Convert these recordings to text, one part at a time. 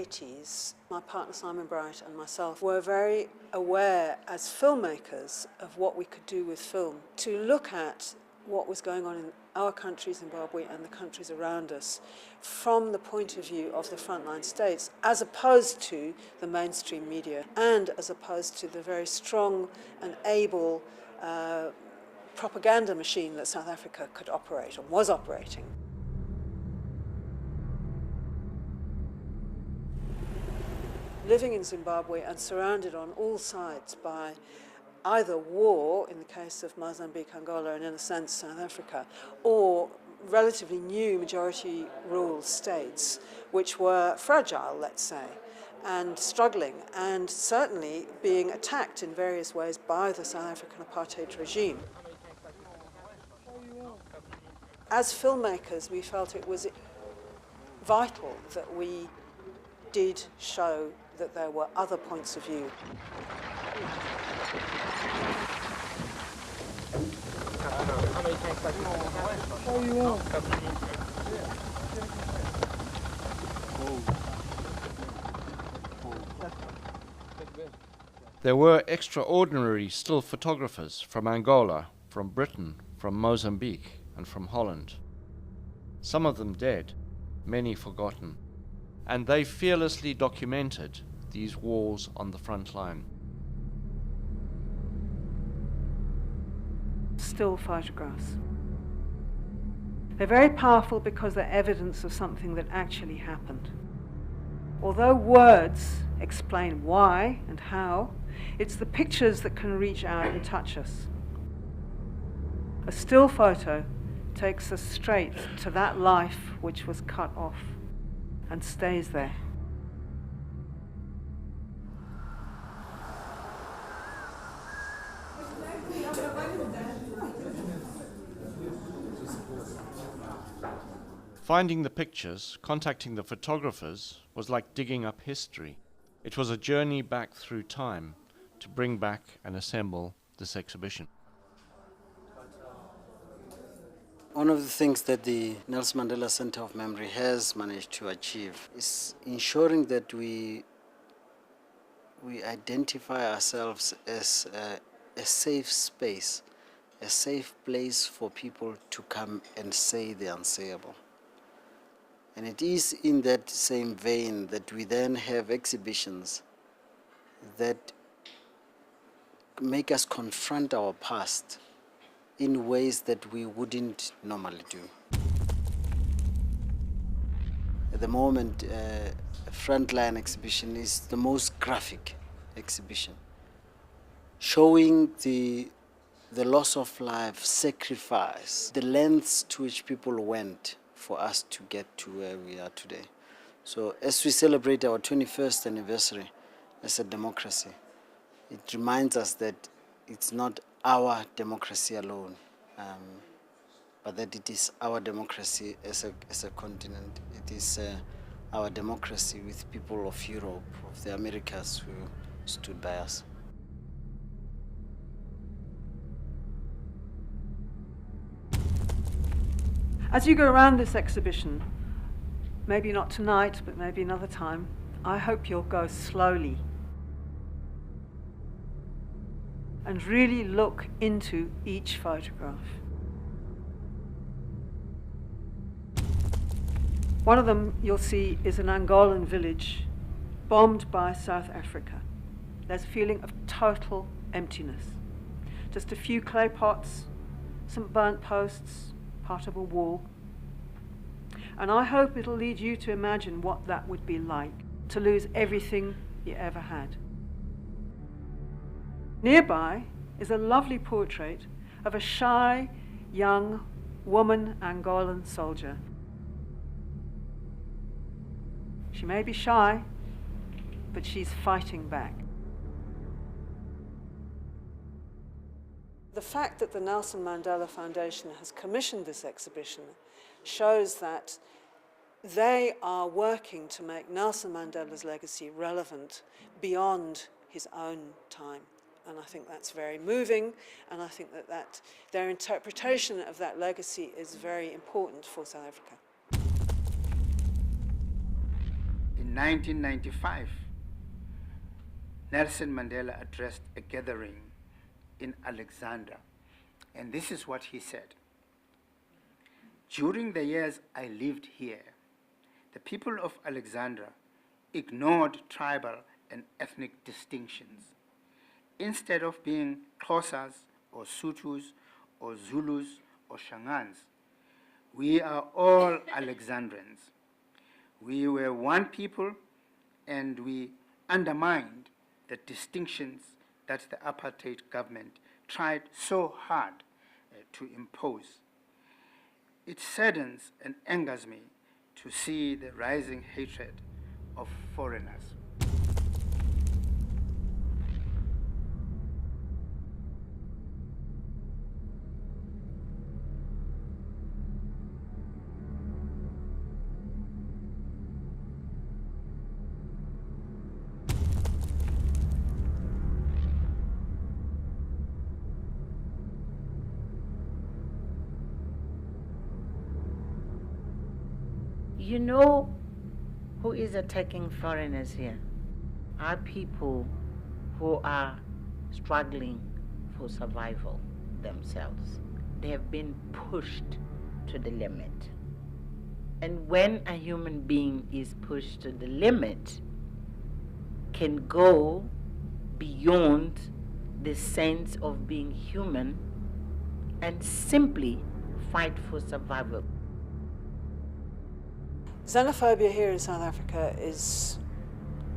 80s, my partner Simon Bright and myself were very aware as filmmakers of what we could do with film, to look at what was going on in our country, Zimbabwe, and the countries around us from the point of view of the frontline states, as opposed to the mainstream media, and as opposed to the very strong and able propaganda machine that South Africa could operate, or was operating. Living in Zimbabwe and surrounded on all sides by either war, in the case of Mozambique, Angola, and in a sense South Africa, or relatively new majority rule states, which were fragile, let's say, and struggling, and certainly being attacked in various ways by the South African apartheid regime. As filmmakers, we felt it was vital that we did show that there were other points of view. There were extraordinary still photographers from Angola, from Britain, from Mozambique, and from Holland. Some of them dead, many forgotten, and they fearlessly documented these wars on the front line. Still photographs. They're very powerful because they're evidence of something that actually happened. Although words explain why and how, it's the pictures that can reach out and touch us. A still photo takes us straight to that life which was cut off and stays there. Finding the pictures, contacting the photographers, was like digging up history. It was a journey back through time to bring back and assemble this exhibition. One of the things that the Nelson Mandela Center of Memory has managed to achieve is ensuring that we identify ourselves as a safe space, a safe place for people to come and say the unsayable. And it is in that same vein that we then have exhibitions that make us confront our past in ways that we wouldn't normally do. At the moment, Frontline exhibition is the most graphic exhibition, showing the loss of life, sacrifice, the lengths to which people went for us to get to where we are today. So as we celebrate our 21st anniversary as a democracy, it reminds us that it's not our democracy alone, but that it is our democracy as a continent. It is our democracy with people of Europe, of the Americas who stood by us. As you go around this exhibition, maybe not tonight, but maybe another time, I hope you'll go slowly and really look into each photograph. One of them you'll see is an Angolan village bombed by South Africa. There's a feeling of total emptiness. Just a few clay pots, some burnt posts, part of a wall. And I hope it'll lead you to imagine what that would be like, to lose everything you ever had. Nearby is a lovely portrait of a shy, young woman Angolan soldier. She may be shy, but she's fighting back. The fact that the Nelson Mandela Foundation has commissioned this exhibition shows that they are working to make Nelson Mandela's legacy relevant beyond his own time. And I think that's very moving, and I think that their interpretation of that legacy is very important for South Africa. In In 1995, Nelson Mandela addressed a gathering in Alexandra, and this is what he said. During the years I lived here, the people of Alexandra ignored tribal and ethnic distinctions. Instead of being Xhosas or Sutus or Zulus or Shangans, we are all Alexandrians. We were one people, and we undermined the distinctions that the apartheid government tried so hard to impose. It saddens and angers me to see the rising hatred of foreigners. You know who is attacking foreigners here? Are people who are struggling for survival themselves. They have been pushed to the limit. And when a human being is pushed to the limit, can go beyond the sense of being human and simply fight for survival. Xenophobia here in South Africa is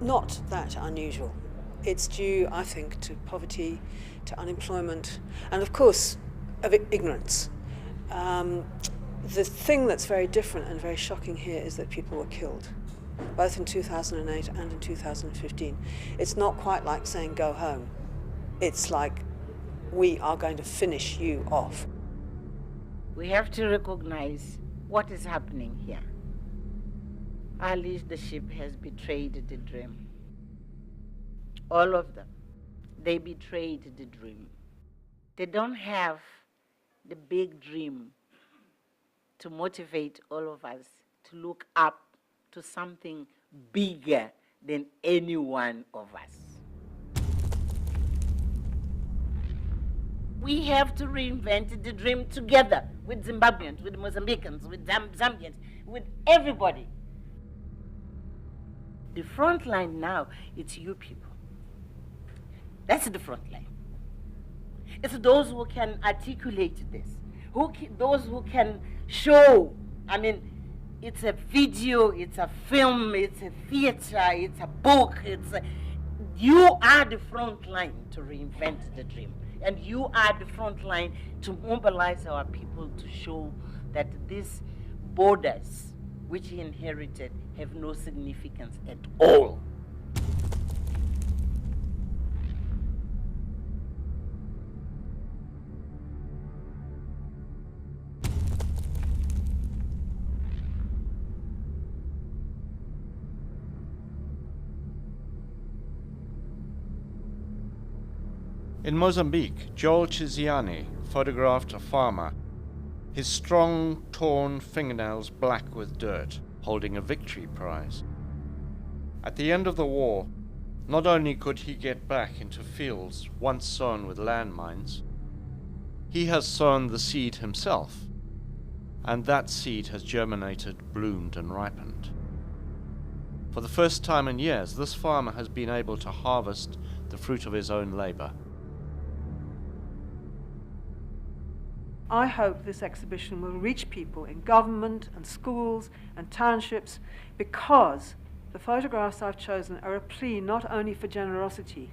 not that unusual. It's due, I think, to poverty, to unemployment, and of course, of ignorance. The thing that's very different and very shocking here is that people were killed, both in 2008 and in 2015. It's not quite like saying go home. It's like we are going to finish you off. We have to recognize what is happening here. Our leadership has betrayed the dream. All of them. They betrayed the dream. They don't have the big dream to motivate all of us to look up to something bigger than any one of us. We have to reinvent the dream together with Zimbabweans, with Mozambicans, with Zambians, with everybody. The front line now, it's you people. That's the front line. It's those who can articulate this, those who can show. I mean, it's a video, it's a film, it's a theater, it's a book. You are the front line to reinvent the dream. And you are the front line to mobilize our people to show that these borders which he inherited have no significance at all. In Mozambique, Joel Chiziane photographed a farmer, his strong, torn fingernails black with dirt, holding a victory prize. At the end of the war, not only could he get back into fields once sown with landmines, he has sown the seed himself, and that seed has germinated, bloomed, and ripened. For the first time in years, this farmer has been able to harvest the fruit of his own labor. I hope this exhibition will reach people in government and schools and townships, because the photographs I've chosen are a plea not only for generosity,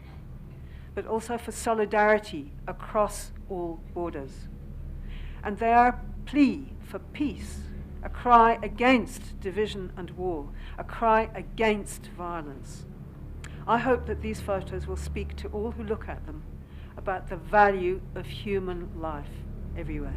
but also for solidarity across all borders. And they are a plea for peace, a cry against division and war, a cry against violence. I hope that these photos will speak to all who look at them about the value of human life everywhere.